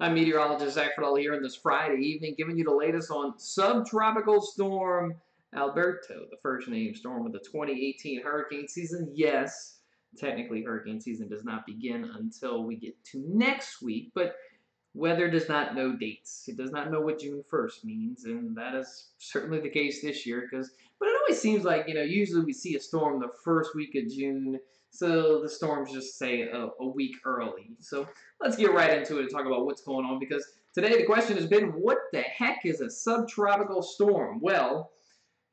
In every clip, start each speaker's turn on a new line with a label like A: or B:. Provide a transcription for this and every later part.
A: I'm meteorologist Zach Fidel here on this Friday evening, giving you the latest on Subtropical Storm Alberto, the first named storm of the 2018 hurricane season. Yes, technically hurricane season does not begin until we get to next week, but weather does not know dates. It does not know what June 1st means, and that is certainly the case this year. But it always seems like, usually we see a storm the first week of June, so the storms just say a week early. So let's get right into it and talk about what's going on, because today the question has been, what the heck is a subtropical storm? Well,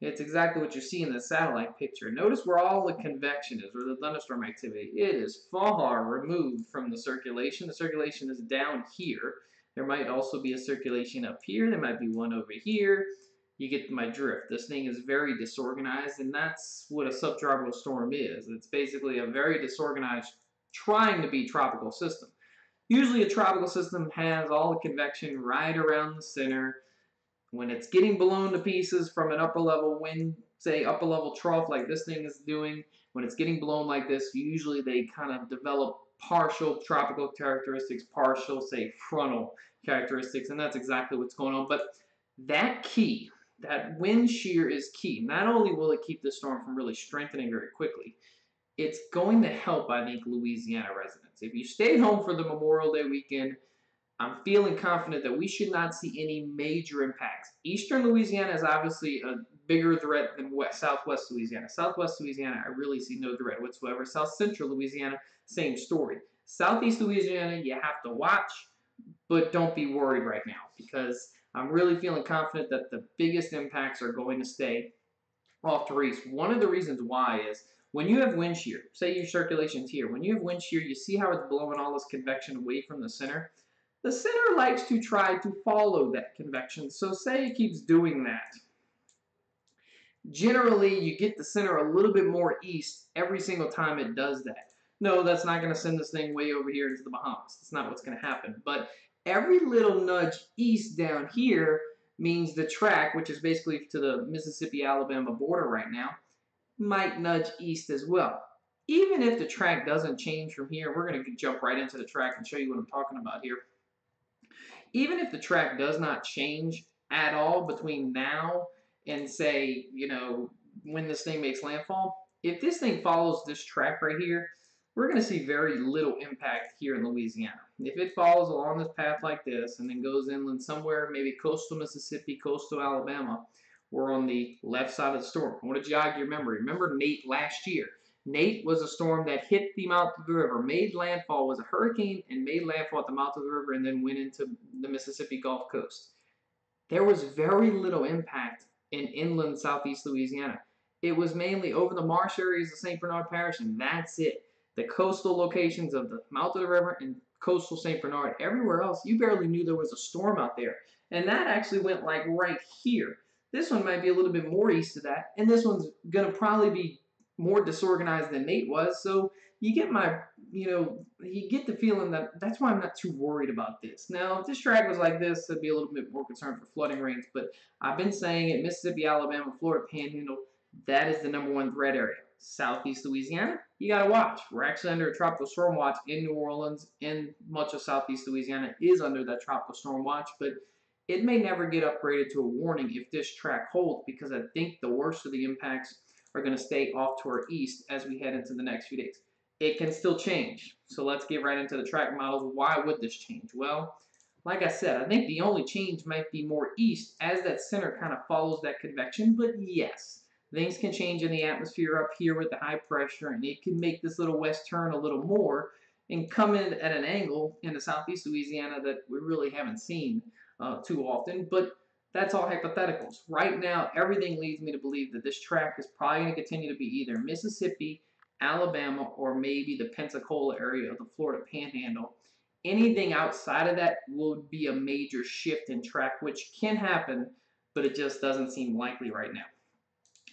A: it's exactly what you see in the satellite picture. Notice where all the convection is, or the thunderstorm activity. It is far removed from the circulation. The circulation is down here. There might also be a circulation up here. There might be one over here. You get my drift. This thing is very disorganized, and that's what a subtropical storm is. It's basically a very disorganized, trying to be tropical system. Usually a tropical system has all the convection right around the center. When it's getting blown to pieces from an upper level wind, say upper level trough like this thing is doing, when it's getting blown like this, usually they kind of develop partial tropical characteristics, partial, say, frontal characteristics, and that's exactly what's going on. But that wind shear is key. Not only will it keep the storm from really strengthening very quickly, it's going to help, I think, Louisiana residents. If you stayed home for the Memorial Day weekend, I'm feeling confident that we should not see any major impacts. Eastern Louisiana is obviously a bigger threat than Southwest Louisiana. Southwest Louisiana, I really see no threat whatsoever. South Central Louisiana, same story. Southeast Louisiana, you have to watch, but don't be worried right now, because I'm really feeling confident that the biggest impacts are going to stay off to east. One of the reasons why is when you have wind shear, say your circulation's here, when you have wind shear, you see how it's blowing all this convection away from the center? The center likes to try to follow that convection, so say it keeps doing that. Generally, you get the center a little bit more east every single time it does that. No, that's not going to send this thing way over here into the Bahamas. That's not what's going to happen. But every little nudge east down here means the track, which is basically to the Mississippi-Alabama border right now, might nudge east as well. Even if the track doesn't change from here, we're going to jump right into the track and show you what I'm talking about here. Even if the track does not change at all between now and, say, when this thing makes landfall, if this thing follows this track right here, we're going to see very little impact here in Louisiana. If it follows along this path like this and then goes inland somewhere, maybe coastal Mississippi, coastal Alabama, we're on the left side of the storm. I want to jog your memory. Remember Nate last year. Nate was a storm that hit the mouth of the river, made landfall, was a hurricane, and made landfall at the mouth of the river and then went into the Mississippi Gulf Coast. There was very little impact in inland southeast Louisiana. It was mainly over the marsh areas of St. Bernard Parish, and that's it. The coastal locations of the mouth of the river and coastal St. Bernard. Everywhere else, you barely knew there was a storm out there. And that actually went like right here. This one might be a little bit more east of that, and this one's going to probably be more disorganized than Nate was, so you get you get the feeling that's why I'm not too worried about this. Now, if this track was like this, I'd be a little bit more concerned for flooding rates, but I've been saying it, Mississippi, Alabama, Florida Panhandle, that is the #1 threat area. Southeast Louisiana, you got to watch. We're actually under a tropical storm watch in New Orleans, and much of Southeast Louisiana is under that tropical storm watch, but it may never get upgraded to a warning if this track holds, because I think the worst of the impacts are going to stay off to our east as we head into the next few days. It can still change, so let's get right into the track models. Why would this change? Well, like I said, I think the only change might be more east as that center kind of follows that convection, but yes, things can change in the atmosphere up here with the high pressure, and it can make this little west turn a little more and come in at an angle into southeast Louisiana that we really haven't seen too often, but that's all hypotheticals. Right now, everything leads me to believe that this track is probably going to continue to be either Mississippi, Alabama, or maybe the Pensacola area of the Florida Panhandle. Anything outside of that will be a major shift in track, which can happen, but it just doesn't seem likely right now.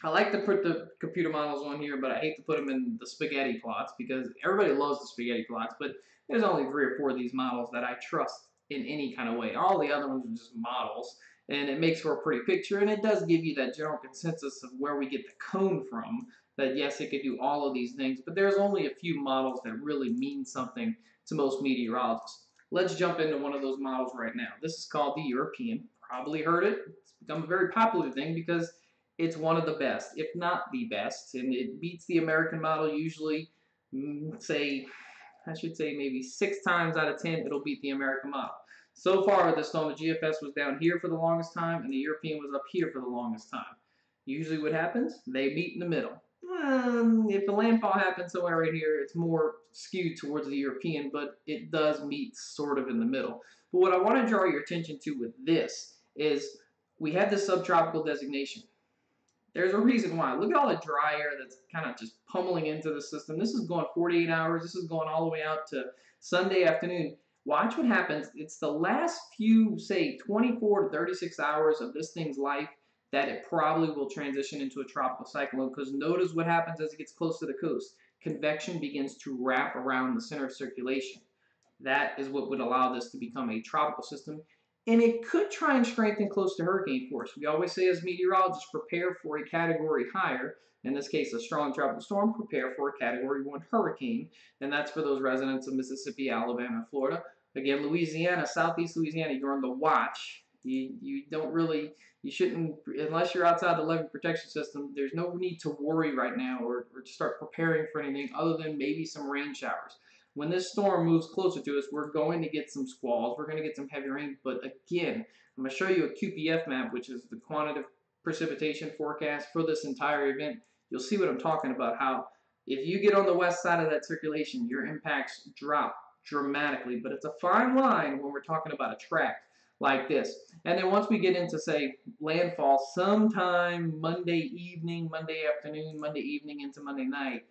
A: I like to put the computer models on here, but I hate to put them in the spaghetti plots because everybody loves the spaghetti plots, but there's only 3 or 4 of these models that I trust in any kind of way. All the other ones are just models, and it makes for a pretty picture, and it does give you that general consensus of where we get the cone from, that yes, it could do all of these things, but there's only a few models that really mean something to most meteorologists. Let's jump into one of those models right now. This is called the European. Probably heard it. It's become a very popular thing because it's one of the best, if not the best, and it beats the American model usually, say, I should say maybe 6 times out of 10, it'll beat the American model. So far, with the Storm, the GFS was down here for the longest time, and the European was up here for the longest time. Usually what happens, they meet in the middle. If a landfall happens somewhere right here, it's more skewed towards the European, but it does meet sort of in the middle. But what I want to draw your attention to with this is we have this subtropical designation. There's a reason why. Look at all the dry air that's kind of just pummeling into the system. This is going 48 hours. This is going all the way out to Sunday afternoon. Watch what happens. It's the last few, say, 24 to 36 hours of this thing's life that it probably will transition into a tropical cyclone, because notice what happens as it gets close to the coast. Convection begins to wrap around the center of circulation. That is what would allow this to become a tropical system, and it could try and strengthen close to hurricane force. We always say as meteorologists, prepare for a category higher. In this case, a strong tropical storm, prepare for a category 1 hurricane, and that's for those residents of Mississippi, Alabama, and Florida. Again, Louisiana, southeast Louisiana, you're on the watch. You don't really, you shouldn't, unless you're outside the levee protection system, there's no need to worry right now or to start preparing for anything other than maybe some rain showers. When this storm moves closer to us, we're going to get some squalls. We're going to get some heavy rain. But again, I'm going to show you a QPF map, which is the quantitative precipitation forecast for this entire event. You'll see what I'm talking about, how if you get on the west side of that circulation, your impacts drop dramatically. But it's a fine line when we're talking about a tract like this. And then once we get into, say, landfall, sometime Monday evening, Monday afternoon, Monday evening into Monday night.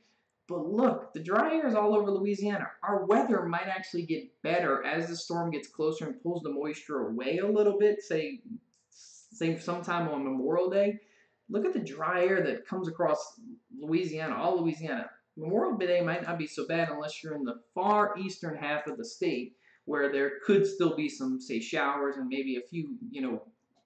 A: But look, the dry air is all over Louisiana. Our weather might actually get better as the storm gets closer and pulls the moisture away a little bit, say sometime on Memorial Day. Look at the dry air that comes across Louisiana, all Louisiana. Memorial Day might not be so bad unless you're in the far eastern half of the state, where there could still be some, say, showers and maybe a few,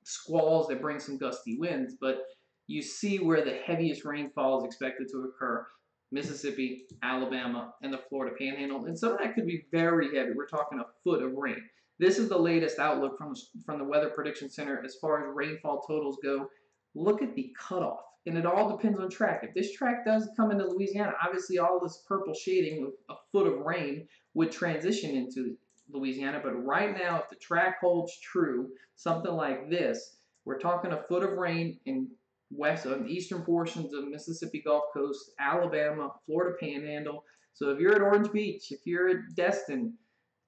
A: squalls that bring some gusty winds. But you see where the heaviest rainfall is expected to occur. Mississippi, Alabama, and the Florida Panhandle. And some of that could be very heavy. We're talking a foot of rain. This is the latest outlook from the Weather Prediction Center as far as rainfall totals go. Look at the cutoff. And it all depends on track. If this track does come into Louisiana, obviously all this purple shading of a foot of rain would transition into Louisiana. But right now, if the track holds true, something like this, we're talking a foot of rain in west on the eastern portions of Mississippi Gulf Coast, Alabama, Florida Panhandle. So if you're at Orange Beach, if you're at Destin,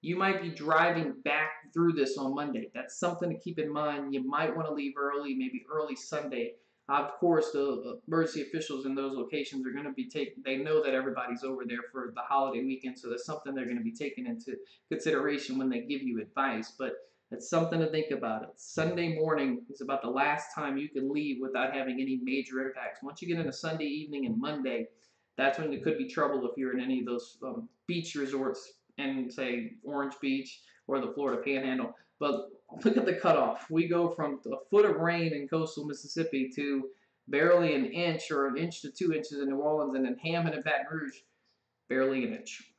A: you might be driving back through this on Monday. That's something to keep in mind. You might want to leave early, maybe early Sunday. Of course, the emergency officials in those locations are going to be they know that everybody's over there for the holiday weekend, so that's something they're going to be taking into consideration when they give you advice. But it's something to think about. Sunday morning is about the last time you can leave without having any major impacts. Once you get into Sunday evening and Monday, that's when there could be trouble if you're in any of those beach resorts in, say, Orange Beach or the Florida Panhandle. But look at the cutoff. We go from a foot of rain in coastal Mississippi to barely an inch or an inch to 2 inches in New Orleans, and then Hammond and Baton Rouge, barely an inch.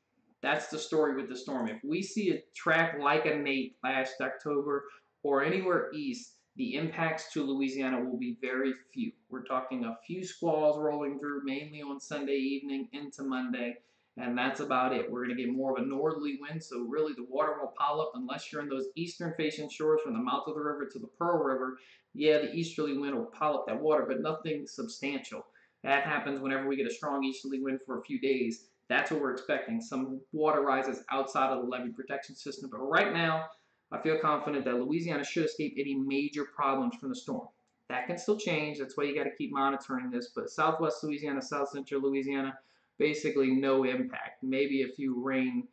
A: That's the story with the storm. If we see a track like a Nate last October or anywhere east, the impacts to Louisiana will be very few. We're talking a few squalls rolling through, mainly on Sunday evening into Monday, and that's about it. We're going to get more of a northerly wind, so really the water won't pile up unless you're in those eastern-facing shores from the mouth of the river to the Pearl River. Yeah, the easterly wind will pile up that water, but nothing substantial. That happens whenever we get a strong easterly wind for a few days. That's what we're expecting. Some water rises outside of the levee protection system. But right now, I feel confident that Louisiana should escape any major problems from the storm. That can still change. That's why you got to keep monitoring this. But southwest Louisiana, south central Louisiana, basically no impact. Maybe a few rain,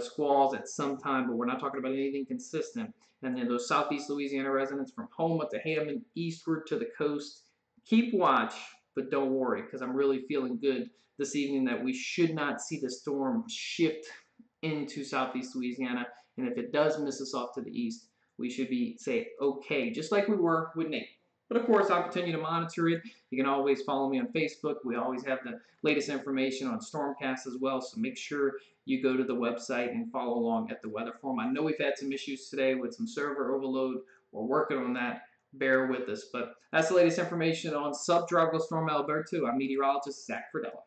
A: squalls at some time, but we're not talking about anything consistent. And then those southeast Louisiana residents from Houma to Hammond, eastward to the coast, keep watch, but don't worry, because I'm really feeling good this evening that we should not see the storm shift into southeast Louisiana. And if it does miss us off to the east, we should be, say, okay, just like we were with Nate. But of course, I'll continue to monitor it. You can always follow me on Facebook. We always have the latest information on Stormcast as well. So make sure you go to the website and follow along at the weather forum. I know we've had some issues today with some server overload. We're working on that. Bear with us. But that's the latest information on Subtropical Storm Alberto. I'm meteorologist Zach Fradella.